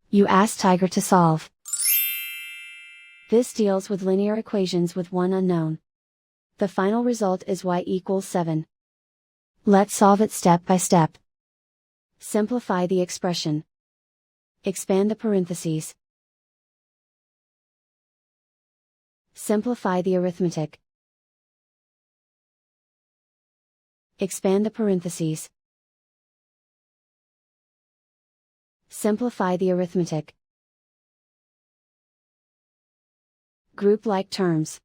You ask Tiger to solve. This deals with linear equations with one unknown. The final result is y equals 7. Let's solve it step by step. Simplify the expression. Expand the parentheses. Simplify the arithmetic. Expand the parentheses. Simplify the arithmetic. Group like terms.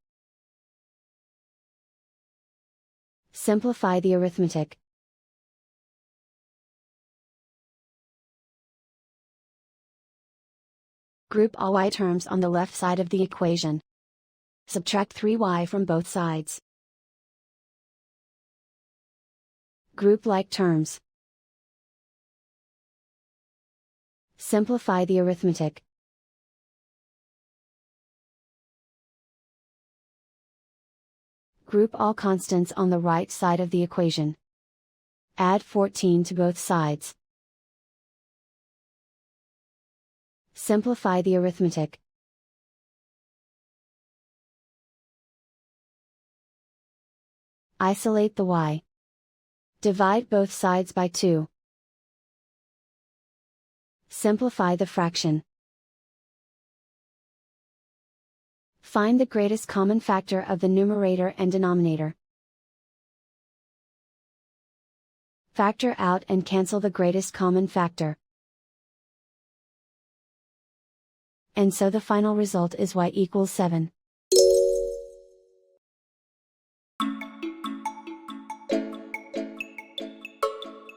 Simplify the arithmetic. Group all y terms on the left side of the equation. Subtract 3y from both sides. Group like terms. Simplify the arithmetic. Group all constants on the right side of the equation. Add 14 to both sides. Simplify the arithmetic. Isolate the y. Divide both sides by 2. Simplify the fraction. Find the greatest common factor of the numerator and denominator. Factor out and cancel the greatest common factor. And so the final result is y equals 7.